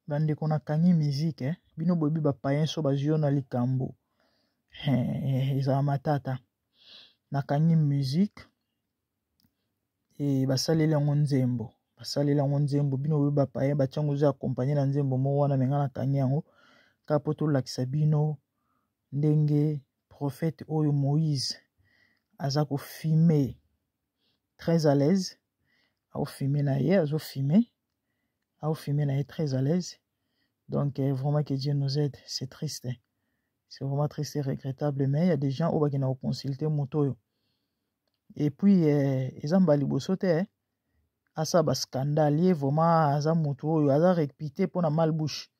bande kona kangi musique bino bobi ba payen so bazio na likambo eza matata na kangi musique basaleli yango nzembo bino bobi ba payen batiango zo accompagner na nzembo mo wana menga na kangi yango kapoto lakisa bino ndenge prophète oyo Moïse aza ko filmer très à l'aise au filmer na ye azo filmer na ye très à l'aise. Donc vraiment que Dieu nous aide. C'est triste, c'est vraiment triste et regrettable, mais il y a des gens qui ont consulté moto et puis ils ont bali bosote asa ba scandale vraiment asa moto yo asa réputé pour na malbouche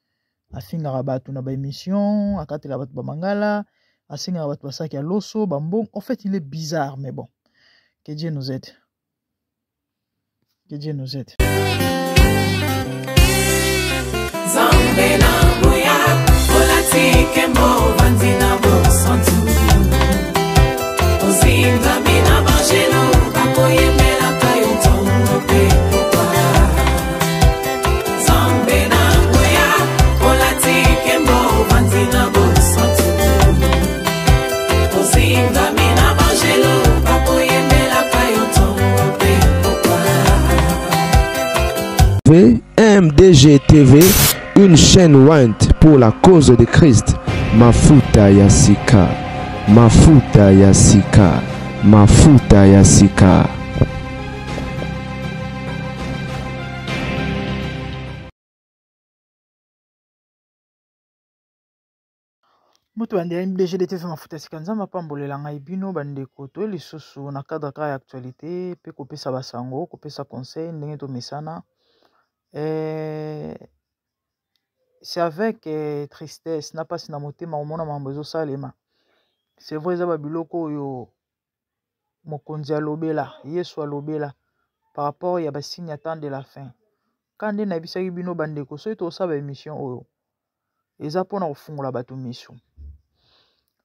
afinga rabatu na ba émission akatela batu ba mangala asinga batu basaki ya loso bambon. En fait il est bizarre, mais bon, que Dieu nous aide, que Dieu nous aide. MDG TV, une chaîne ointe pour la cause de Christ. Mafuta ya sika, mafuta ya sika, mafuta ya sika. Moto bande MDG TV mafuta ya sika nzamba pambolela ngai bino bandeko to lisusu na cadre ka ya actualité pe kopesa basango kopesa conseil ndenge to mesana. C'est avec tristesse na pasi na motema omona mambo ezosalema. C'est vrai eza babiloko oyo mokonzi alobela Yesu alobela par rapport ya basigne à temps de la fin. Kande na bisaki bino bandeko soki tosala émission oyo eza mpona kofungola bato miso.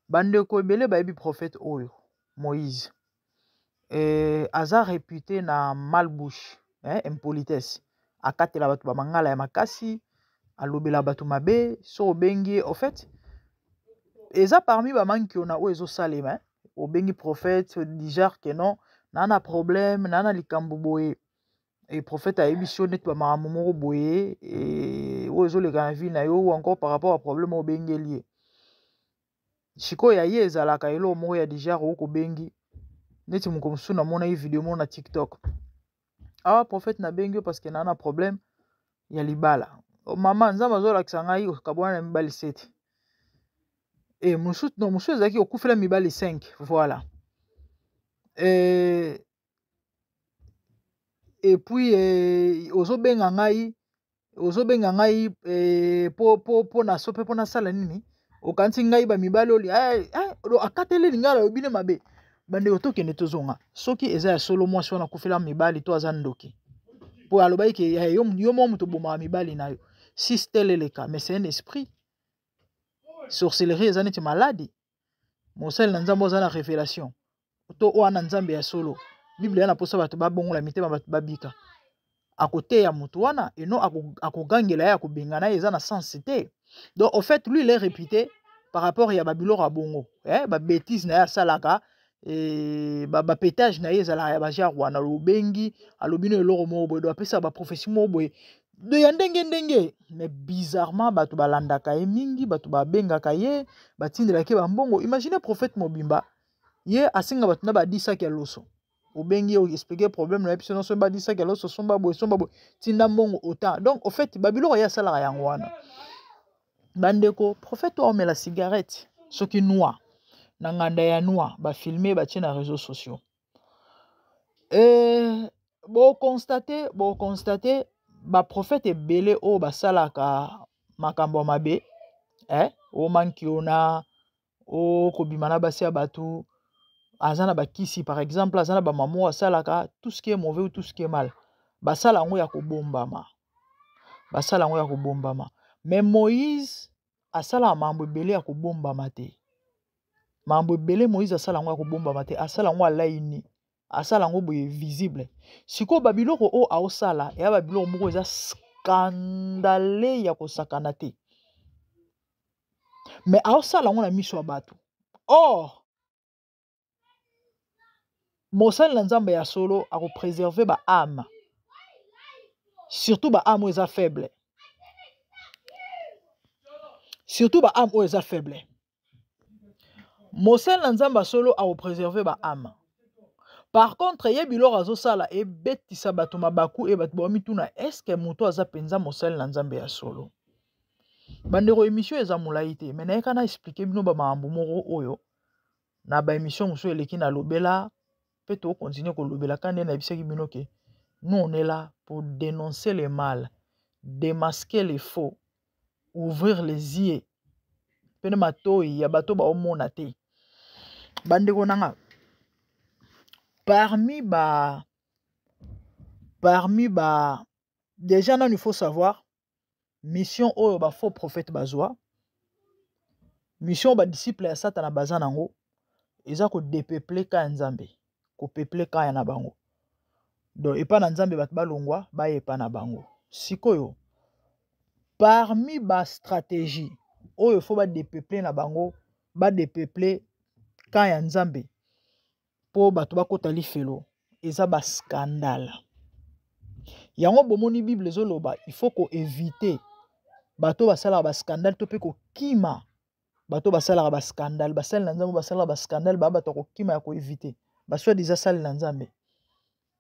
Bandeko ebele bayebi prophète oyo Moïse aza réputé na malbouche, impolitesse. Akatela batu ba mangala ya makasi alobela batu mabe so obengi en fait eza parmi ba manki ona o ezo salema obengi prophète dijar que non nana problème nana likambo boye et prophète a émission net ba makambo moko boye et o ezo leka na vie na yo ou encore par rapport à problème obengi lié siko ya ye ezalaka elo moko ya dijar o ko bengi neti mukomsu na mona video mo na TikTok. Ah prophète na bengi parce que nana problème ya libala. Maman nzamba zo lakisa ngai kabwana na mibali 7. Et musu ezaki okufela mibali 5, voilà. Et puis ozo benga ngai po na sope po na sala nini okanti ngai ba mibali oli akatele lingala obine mabe. Bande otokende tozonga soki eza ya solo mwasi wana kufela mibali to aza ndoki po alobai ke yo mo muto boma mibali na yo si tel est le cas, mais c'est un esprit. Sorcellerie eza neti maladie. Mosel na nzambo za na révélation to wana nzambe ya solo Bible yana posa bato babongola mitema bato babika akote ya mutu wana eno akogangela ya kobengana eza na sensité. Donc en fait lui il est réputé par rapport ya babiloko abongo ba bêtise na ya salaka ba pétage na ye ezala ya bajar wana lobengi alobino eloko mo boye do apesa ba prophétie mo boye de ya ndenge mais bizarrement bato balandaka ye mingi bato babengaka ye batindelaki bambongo. Imaginez prophète mobimba ye asinga bato na ba 10 sac ya loso obengi o expliquer problème na episode so ba 10 sac ya loso somba boye tinda mbongo autant. Donc en fait babiloko ya salaka yango wana bandeko prophète o mela cigarette soki noir na nganda ya noir ba filmer ba tina réseaux sociaux bo constater ba prophète ebele o basalaka makambo mabe o manki ona o kobimana basi ya batu azana bakisi par exemple azana ba mamo asalaka tout ce qui est mauvais ou tout ce qui est mal basala ngo ya kobombama mais Moïse asala mambo ebele ya kobombama te. Mambo ebele Moïse asala ngo ya kobombama te, asala ngo alaini, asala ngo boye visible. Siko babiloko o aosala ya babiloko moko eza scandale ya kosakana te. Mais aosala ngo na miso ya bato. Or mosali na nzambe ya solo akopréserve ba âme. Surtout ba âme oyo eza faible. Surtout ba âme oyo eza faible. Mosali na nzambe ya solo akopréserve ba âme. Par contre, yebi lor azosala ebetisa bato mabaku e bato bamituna est-ce que moto aza penza mosali na nzambe ya solo. Bandeko émission eza molai te, mais nayeka na expliquer bino ba makambo moko oyo na ba émission mosusu eleki na lobela pe to continuer ko lobela kandi na bisaki bino ke nous on est là pour dénoncer le mal, démasquer les faux, ouvrir les yeux. Pene matoi ya bato ba omona te. Bandeko nanga parmi déjà il faut savoir mission oyo ba faux prophète bazwa mission ba disciple ya Satan na bazanango eza ko dépeupler ka nzambe ko peupler ka ya na bango donc epa na nzambe bato balongwa ba epa na bango sikoyo parmi ba stratégie oyo faut ba dépeupler na bango ba dépeupler ka ya nzambe po bato bakota lifelo eza ba scandale. Yango bomoni Bible ezoloba il faut ko éviter bato basala ba scandale to pe ko kima bato basala ba scandale basala na nzambe basala ba scandale ba bato ko kima ya ko éviter baswa déjà sala na nzambe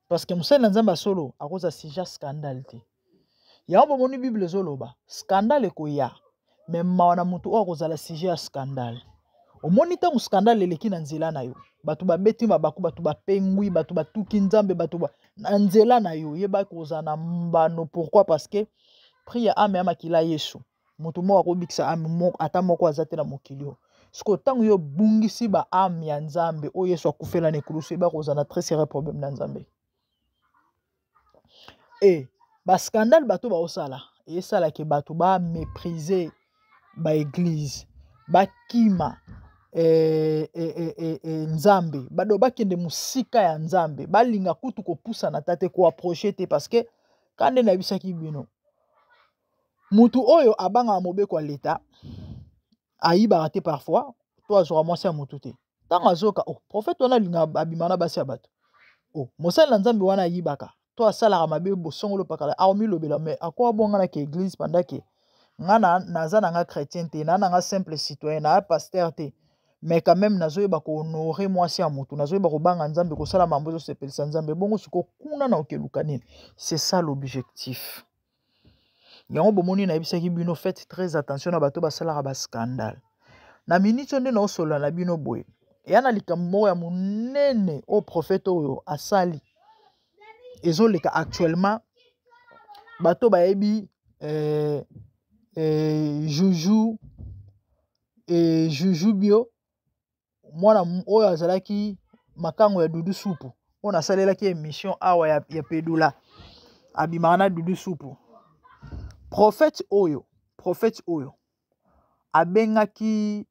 parce que musala na nzambe solo akoza sujet scandale te. Yango bomoni Bible ezoloba scandale ko ya mais mawana mutu o kozala sujet ya scandale. Omoni ta scandale eleki na nzela na yo bato babeti mabaku bato bapengwi bato batuki nzambe bato na nzela na yo yeba kozana mbano. Pourquoi? Parce que priya ame ya makila Yesu mutu moko akobikisa ame moko ata moko azate na mokili yo siko tango yo bungisi ba ame ya nzambe o Yesu akufela na ekulusu yeba kozana très sérieux problème na nzambe. Et ba scandale bato ba osala esala ke bato ba mépriser ba église ba kima nzambe bado bakende musika ya nzambe balinga kutu kopusa na tate ko approcher te parce que kande na bisaki bino mutu oyo abanga mobeko ya leta ayiba te parfois to azora mwasi ya mutu te tanga azoka prophète wana linga abimana basi ya bato mosali na nzambe wana ayibaka to asalaka mabe bosongolo pakala aomi lobela mais akwa bonga na ke église pendant que ngana naza na nga chrétien te na nga simple citoyen na pasteur te mais quand même nazoyeba ko honorer mwasi ya mutu nazoyeba ko banga nzambe ko sala mambo zo sepelisa nzambe bongo siko kuna na okeluka nini. C'est ça l'objectif. Yango bomoni na ebisaki bino faites très attention na bato basalaka ba scandale na minute nde na osola na bino boye ya na likambo moko ya monene o prophète oyo asali ezoleka actuellement bato bayebi Juju bio mwana oyo azalaki makango ya Dudu Supu on asalelaki émission awa ya Pedula abimaka na Dudu Supu. Prophète oyo abengaki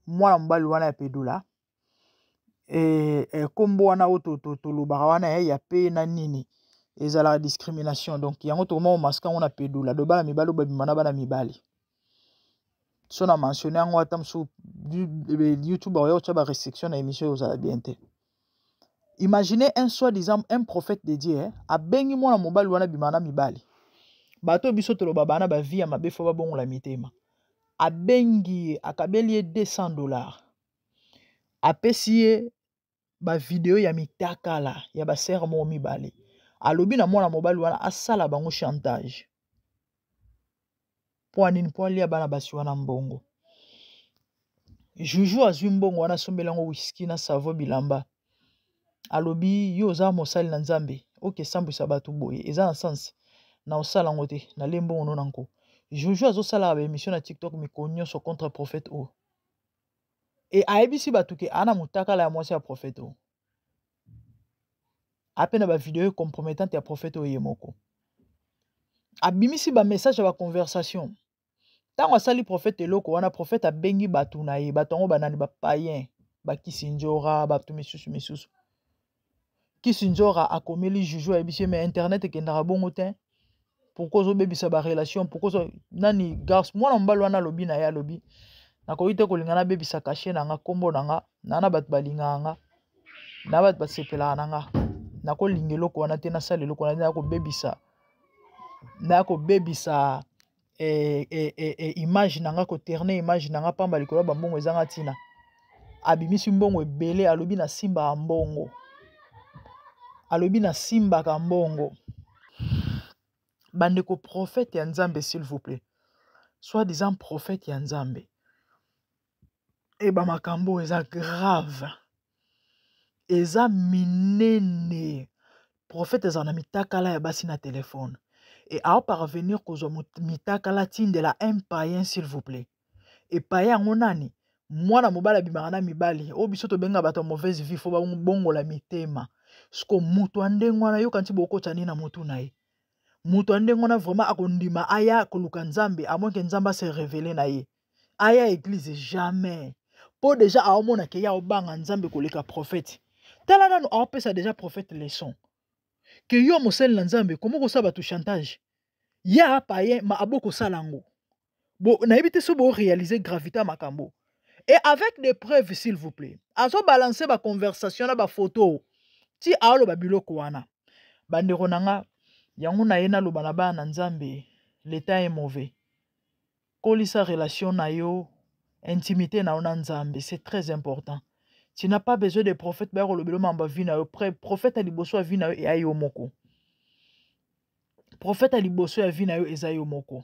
mwana mobali wana ya Pedula kombo wana oyo tolobaka wana ya pe na nini ezalaka discrimination donc yango tokoma omasika ngo na Pedula do bana mibali babima na bana mibali so na mentionné yango ata mosusu YouTube oyo tya ba restriction na émission ozala bien te. Imaginez un soi-disant un prophète de Dieu abengi mwana mobali wana bima na mibali bato biso toloba bana ba vie ya mabe fo babongola mitema abengi akabeli ye $200 apesi ye ba video ya mitakala ya ba sœur mo mibali alobi na mwana mobali wana asala bango chantage po anini po alia bana basi wana mbongo. Juju azwi mbongo wana sombelango whisky na savo bilamba alobi yo oza mosali na nzambe oke sambwisa bato boye eza na sens na osala ngo te na lembo ono nanko. Juju azosala ba émission na TikTok mikonyoso contre prophète o et ayebisi bato ke ana mutakala ya mwasi ya prophète o apena ba video compromettante ya prophète o yemoko abimisi ba message ya ba conversation tango asali prophète eloko wana prophète abengi bato na ye bato ngo banani ba païen ba Kisinjora bato misusu Kisinjora akomeli Juju ayebisi mais internet ekendaka bongo te pourquoi ozobebisa ba relation, pourquoi nani garce mwana mobali wana alobi na ye alobi nakoki te kolinga nabebisa kashe na nga kombo na nga na bato balingaka nga na bato basepelaka na nga nakolinga eloko wana te nasala eloko wana te nakobebisa image na nga koterne image na nga pamba likolo bambongo ezanga ntina abimisi mbongo ebele alobi na simbaka mbongo alobi na simbaka mbongo. Bandeko prophète ya Nzambe s'il vous plaît, soi-disant prophète ya Nzambe makambo eza grave eza minene. Prophète eza na mitakala ya basi na téléphone et a parvenir kozwa mitakala tindela un païen s'il vous plaît. Et païen yango nani mwana mobali abimaka na mibali oyo biso tobenga bato mauvaise vie fo babongola mitema siko mutu andenge wana yoka nti bokotya nini na mutu na ye mutu andenge wana vraiment akondima aya koluka Nzambe à moins que Nzambe se révéler na ye aya église jamais po déjà aomona ke ya obanga Nzambe koleka prophète tala nanu aopesa déjà prophète leçon ke yo mosali na Nzambe komo kosala bato chantage ya païen ma aboko salango bo nayebi te so bo réaliser gravité makambo et avec des preuves s'il vous plaît azo balancer ba conversation na ba photo ti aolo ba biloko wana bandeko nanga yango na ye naloba na bana Nzambe l'état est mauvais kolisa relation na yo intimité na ona Nzambe c'est très important. Tu n'as pas besoin de prophète ba kolobelo mamba vi na yo prophète a liboso ya vi na yo e ayo moko prophète a liboso ya vi na yo eza yo moko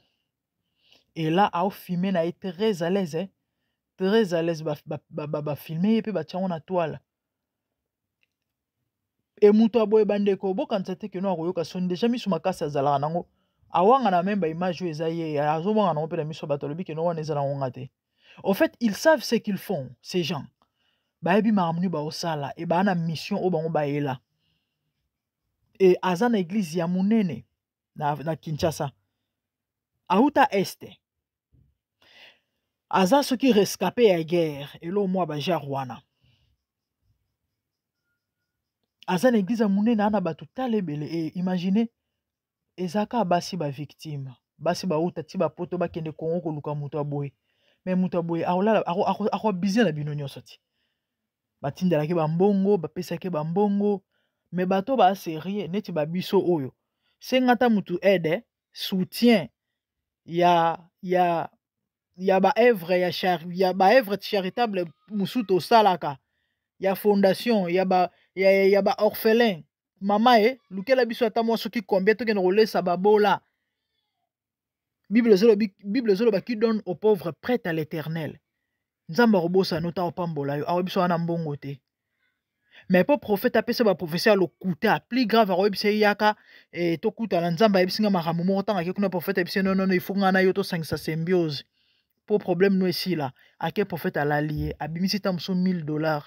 et là a filmé na ye très à l'aise ba filmer et puis ba tiango na toile et muto aboye bandeko bokanisa te ke no akoyoka soni déjà miso makasi azalaka nango awanga na même ba image oyo eza ye azomwanga nango mpe na miso bato alobi ke no wana eza nango nga te. En fait ils savent ce qu'ils font ces gens bayebi makambo nini baosala e baa na mission oyo bango bayela e aza na église ya monene na Kinshasa auta este aza soki rescapé ya guerre elo mwa bajar wana aza na église ya monene ana bato tala ebele e imagine ezaka basi ba victime basi bauta ti bapoto bakende Kongo koluka moto aboye me moto aboye aolala akobize na bino nyonso ti batindelaki bambongo bapesaki bambongo me bato baserie neti babiso oyo sengata mutu aide soutien ya baevre ya baevre charitable musutu osalaka ya fondation ya ba orphelin mama lukela biso ata mwa soki combien tokende kolesa babola Bible zoloba qui donne aux pauvres prête à l'éternel. Nzamba robosa nota opambola yo awebiso wana mbongo te mais po prophète apesa ba prophétie lokuta plus grave awebise yaka tokuta na Nzamba yebisinga makambo moko tanga ke kuna prophète yebise non il faut ngana yo to sangisa symbiose po problème no esila ake prophète alalié abimisi ta mso $1000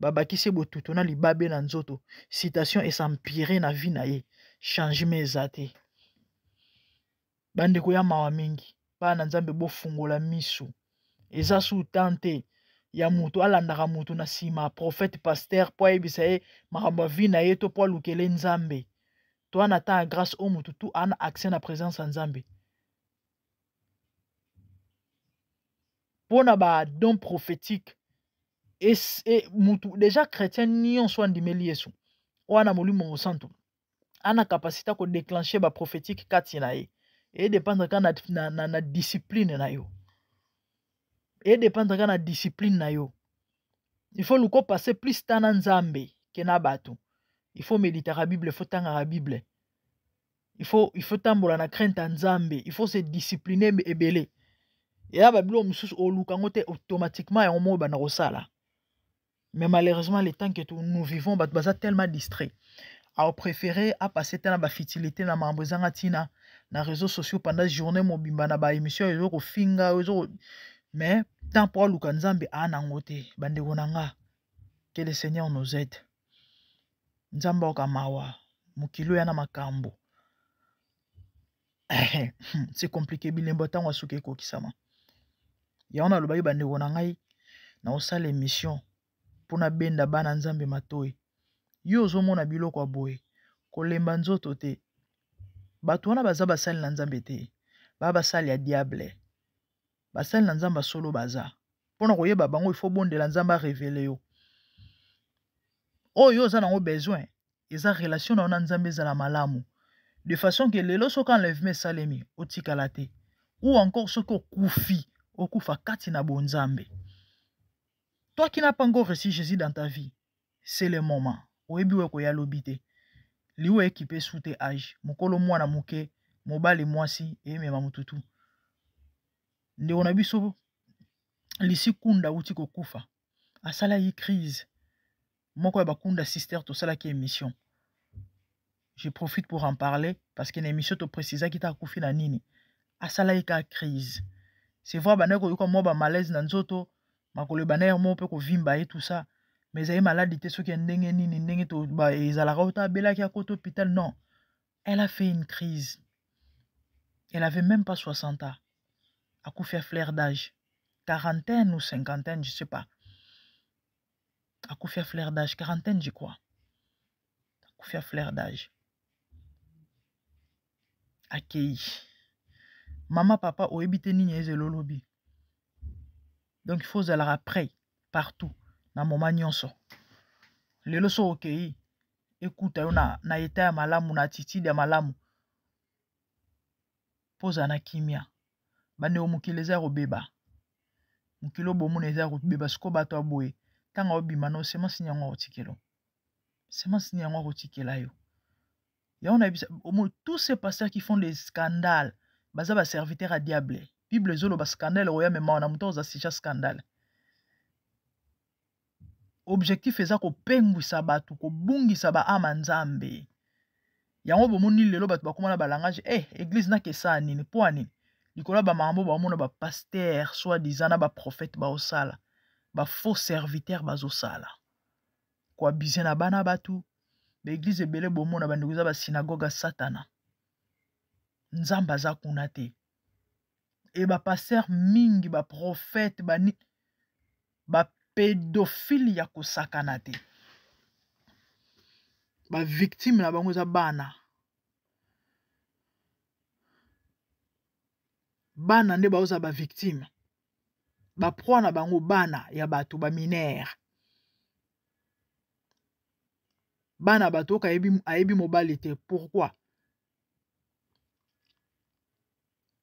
babakisi botuto na libabe na nzoto citation et s'empirer na vie na ye changement ezate bandeko ya mawa mingi pa na Nzambe bofungola misu eza su tante ya mutu alandaka mutu na sima prophète pasteur po ayebisa ye makambo ya vie na ye to po alukele Nzambe to ana ta grâce o mutu tu ana accès na présence ya Nzambe pona ba don prophétique et mutu déjà chrétien nyonso andimeli Yesu wana molimo santo ana capacité ko déclencher ba prophétique kati na ye et dépendre ka na discipline na yo et dépendre ka na discipline na yo il faut luko passer plus temps na Nzambe ke na bato il faut méditer la Bible il faut tanga la Bible il faut tambola na crainte ya Nzambe il faut se discipliner ebele et là babilo mususu oluka ngote automatiquement ya omo bana kosala mais malheureusement le temps que nous vivons baza tellement distrait a préféré à passer temps na ba futilité na mambo zanga tina na réseaux sociaux pendant journée mobimba na ba émission ezo ko finga ezo mais tant pour luka Nzambe ana ngote bandeko nanga que le Seigneur nous aide Nzamba okamawa mukilo yana makambo c'est compliqué bilembo tango asuke ko kisama ya ona lobayi bandeko nangai na osala émission pona benda bana Nzambe matoi yo ozomona biloko aboye kolemba nzoto te bato wana baza basali na nzambe te basali ya diable basali na nzambe solo baza mpona koyeba bango il faut bondela nzambe révéler yo oyo oza nango besoin eza relation na nzambe ezala malamu de façon que lelo soki enlèvement esalemi otikala te ou encore soki okufi okufa kati na bonzambe. Toi qui n'as pas encore reçu Jésus dans ta vie, c'est le moment. Oyebi we koya lobite. Liwe équipé sous tes âges. Mokolo mwana moke, mobali mwasi e mema mututu. Nde on a biso lisi kunda uti ko kufa. Asala yi crise. Moko ya bakunda sister to sala ki émission. Je profite pour en parler parce que l'émission te précisa ki ta kufi na nini. Asala yi ka crise. C'est vrai baneko yuko mo ba malaise na nzoto. Makolo baner mo pe ko vimba et tout ça. Mais elle est malade, ce qui est ndenge to ba ezala rota bela ki akoto hôpital non. Elle a fait une crise. Elle avait même pas 60 ans. A couffé à flair d'âge. Quarantaine ou cinquantaine, je sais pas. A couffé à flair d'âge, quarantaine je crois. A couffé à flair d'âge. Akei. Maman papa o ebité nini ezelo lobi. Donc il faut aller après partout. Na moma nyonso lelo so okei ekuta yo na eta ya malamu na attitude ya malamu poza na kimia bane o mokili eza kobeba mokili obomona eza kobeba siko bato aboye tanga obima no sema sinyango otikelo sema sinyango otikela yo ya on a vu tous ces pasteurs qui font des scandales baza ba serviteur à diable bible zolo ba scandale oya mema na muto za sija scandale. Objectif eza ko pengwisa batu ko bungisa ba ama nzambe yango bomoni lelo batu bakomana ba langage église na kesa nini po nini likola ba mambo ba mona ba pasteur soit disant na ba prophète ba osala ba faux serviteur bazosala ko abize na bana batu ba église ebele bomona ba ndikuza ba synagogue satana nzamba za kuna te e ba pasteur mingi ba prophète ba pédophile ya kosakana te ba victime na bango za bana nde baoza ba victime ba proie na bango bana ya bato ba mineur bana bato ka ayebi mobali te. Pourquoi?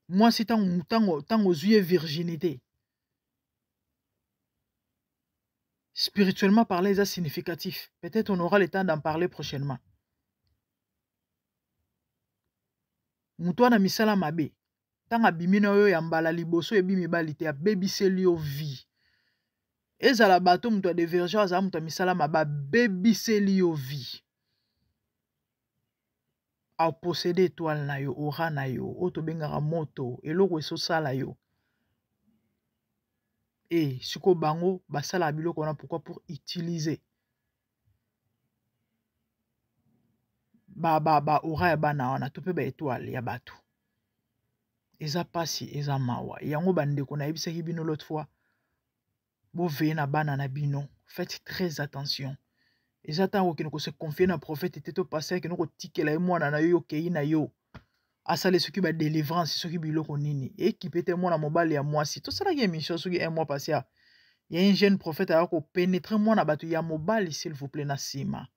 Moi si tango zuye virginité spirituellement parler, c'est significatif. Peut-être on aura le temps d'en parler prochainement. Moutoana misala mabe. Tanga bimina yo ya mbala liboso e bimi balite ya baby selio vie. Ezala bato mutwa de verger za mutwa misala maba baby selio vie. A posséder étoile na yo, aura na yo, oto bengara moto, eloko eso sala yo. Et siko bango basala biloko na pourquoi pour utiliser aura ya bana wana to pe ba étoile ya bato eza pasi eza mawa yango bandeko na yebisaki bino l'autre fois bo veiller na bana na bino, faites très attention. Eza tango kino ko se confier na prophète te to passer kino ko tikela mwana na yo kei na yo asale soki ba délivrance soki biloko nini équipe te mwana mobali ya mwasi to sala ki émission soki un mois passé il y a un jeune prophète a ko pénétrer mwana batu ya mobali s'il vous plaît na sima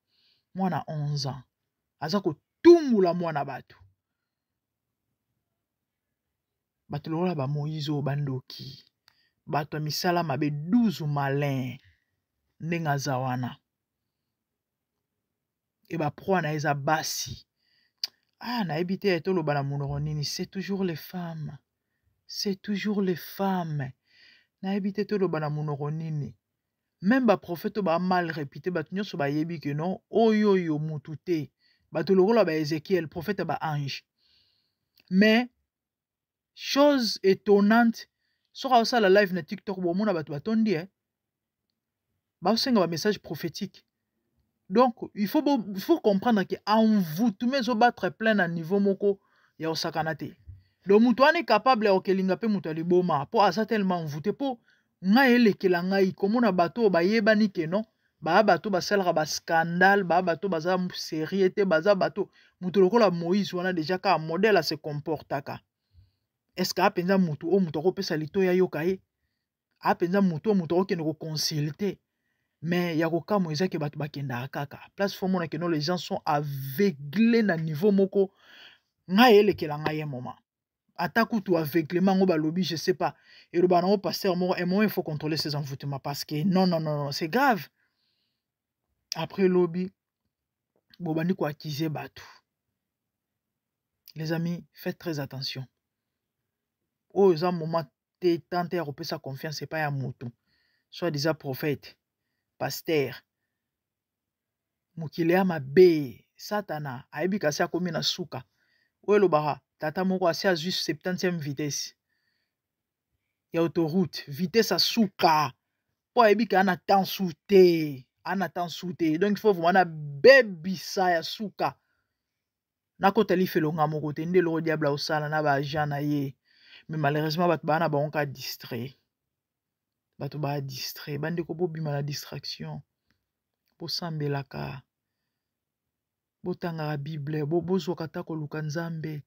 mwana 11 ans aza ko tumula mwana batu lola ba Moïse bandoki bato misala mabe 12 malin ndenga zawana et ba proie na eza basi. Na ebité to lo bana monoro nini, c'est toujours les femmes. C'est toujours les femmes. Na ebité to lo bana monoro nini. Même ba prophète ba mal répété ba tunyo so ba yebi que non, oyo yo mutute. Ba to lo ba Ézéchiel, prophète ba ange. Mais chose étonnante, sur ça la live na TikTok bo mona ba to batondi ba senga ba message prophétique. Donc, il faut comprendre qu'en vous, tout le monde battre plein à niveau moko ya osakanate. Donc, mutuane est capable de kelinga pe mutuali boma. Pour asa tellement envoûté pour nga ele kelanga i comme na bateau ba yeba ni ke non ba bato basalaka ba scandale ba bato baza sérieux te baza bato mutu lokola Moïse wana déjà ka modèle se comportaka. Est-ce que apenza mutu o mutu akopesa litoya yoka ye apenza mutu o mutu okende ko consulter mais ya kokamo ezaki bato bakenda kaka place fo mona que non les gens sont aveuglés na niveau moko ngai elekela ngai ye moment ata kutu aveuglement ngo balobi je sais pas et le banango pasteur moko et moi il faut contrôler ces envoûtements parce que non c'est grave après lobby bobandi ko accuser bato. Les amis, faites très attention. Oh, ça moment te tenter à repasser sa confiance c'est pas ya mutu soit déjà prophète pasteur mukile ya mabe satana ayebi kasi akomi na suka oyo elobaka tata moko asi azwi 70e vitesse ya autoroute vitesse à suka po ayebi ka ana temps souté donc il faut vraiment na bebisa ya suka nakota lifelonga moko te nde loko diable osala na ba agent na ye mais malheureusement bato bana bango ka distrait bato ba distrait bandeko bobima na distraction bosambelaka botangaka bible bozwaka ta koluka nzambe.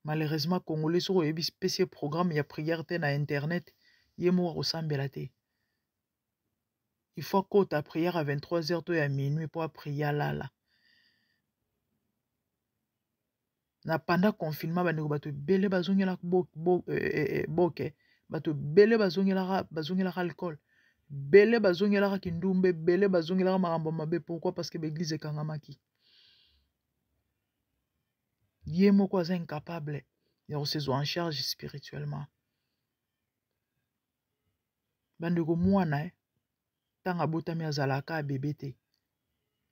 Malheureusement congolais soko oyebi spécial programme ya prière te na internet ye moko akosambela te. Il faut kota prière à 23h to ya minuit po aprier lala. Na pendant confinement bandeko bato bele bazongela boke bato bele bazongela alcool bele bazongela kindumbe bele bazongela makambo mabe. Pourquoi? Parce que l'église ekangamaki. Ye moko aza incapable ya kosezo en charge spirituellement. Bandeko mwana tanga botami azalaka bébé te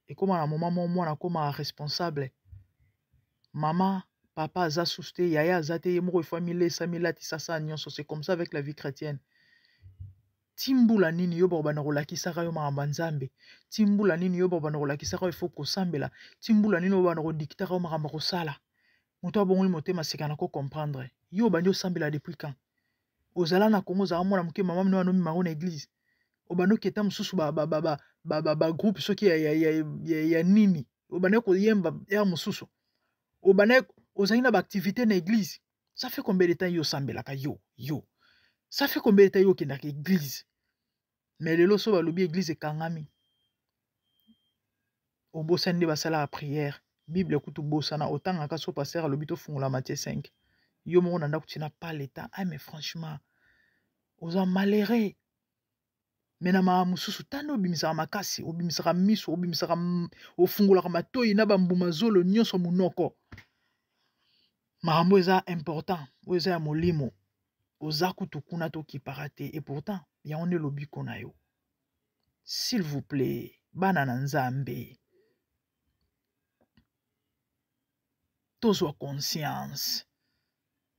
et comme na moment mwana koma responsable maman papa aza souste yaya azate ye moko famille samilati sasa nyonso. C'est comme ça avec la vie chrétienne. Timbula nini yo bana kolakisaka yo makambo nzambe timbula nini yo bana kolakisaka il faut kosambela timbula nini yo bana kodictaka yo makambo kosala moto abongoli motema sekana ko comprendre yo bandi osambela depuis quand ozala na Congo za mwana muke mama mno anomi maro na église obano keta mususu ba groupe soki ya nini obane ko yemba ya mususu obane ozali na ba activité na église. Ça fait combien de temps yo sambela ka yo ça fait combien de temps yo kenda ka église mais lelo so balobi église ekangami obosa nde basala la prière bible kutu bosana otanga ka so pasteur alobi to fungola Matthieu 5 yo moko na ndako tina pas l'état. Ah mais franchement oza malheureux mena ma mususu tano obimisaka makasi obimisaka miso obimisaka ofungolaka matoyi na bambuma zolo nyonso munoko makambo eza important oyo eza ya molimo oza kutu kuna tokipaka te et pourtant yango nde lobiko na yo. S'il vous plaît bana na nzambe tozwa conscience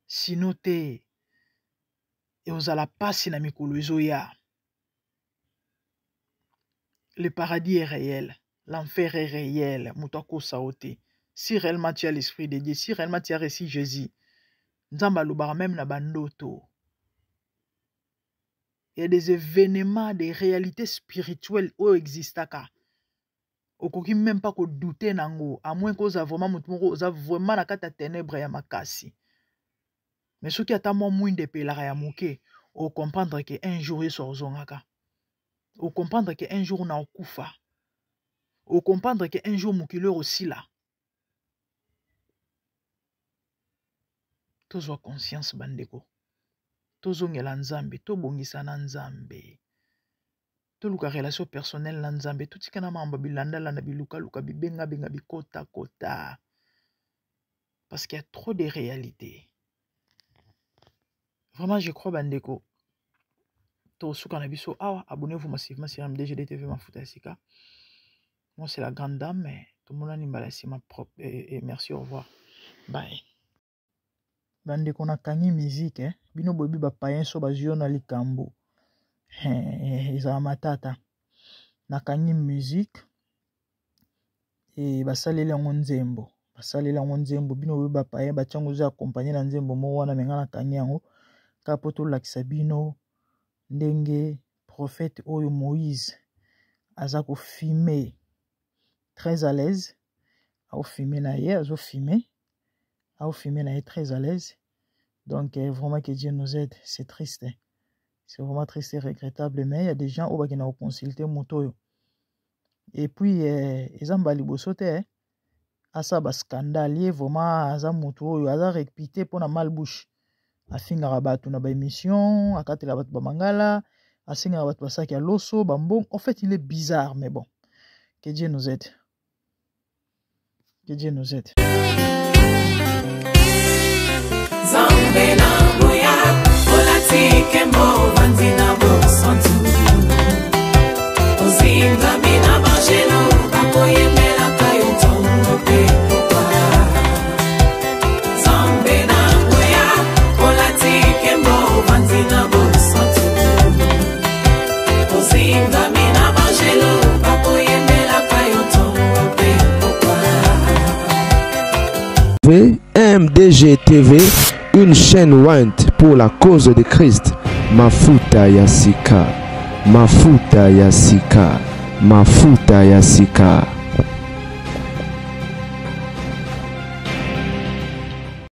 sino te eozala pasi na mikolo ezoya. Le paradis est réel, l'enfer est réel. Moutako saote. Si réellement tu as l'esprit de Dieu, si réellement tu as reçu Jésus, Nzamba lobara même na bandoto. Il y a des événements, des réalités spirituelles où existaka. Okoki même pas ko douter nango, à moins que oza vraiment mutumoko oza vraiment na kata ténèbres ya makasi. Mais ce qui a tellement moins de pelara ya moke, o comprendre que un jour il sort zongaka. Au comprendre qu'un jour on a okufa. Au comprendre qu'un jour mukile aussi là. Tozwa conscience bandeko. Tozongela nzambe, tobongisa na nzambe. Toluka relation personnelle na nzambe, tutikana mamba bilanda landa biluka luka bibenga benga bikota kota. Parce qu'il y a trop de réalités. Vraiment je crois bandeko. Abonnez-vous massivement sur MDGDTV Mafuta ya Sika. Moi c'est la grande dame, mais tout le monde a nimbalasi ma propre et merci, au revoir. Bye. Bandeko na kangi musique, bino bobi ba payen so bazio na likambo. Eza matata. Na kangi musique et basaleli yango nzembo. Basaleli yango nzembo bino bobi ba payen ba tiango za accompagner na nzembo mo wana menga na kangi yango. Kapoto lakisa bino ndenge prophète oyo Moïse Azako filmer très à l'aise. Au filmer na ye, azo filmer. Au filmer na ye très à l'aise. Donc vraiment que Dieu nous aide. C'est triste. C'est vraiment triste et regrettable. Mais il y a des gens qui ont consulté Motoyo. Et puis, ils ont bali bosote. Asa ba scandale vraiment aza Motoyo. Aza réputé pour la malbouche. Afinga rabatu na ba émission. Akate la batu ba mangala. Asinga rabatu ba saki a loso. Bambon. En fait, il est bizarre. Mais bon. Que Dieu nous aide. Que Dieu nous aide. MDG TV, une chaîne Went pour la cause de Christ. Mafuta ya sika, mafuta ya sika, mafuta ya sika.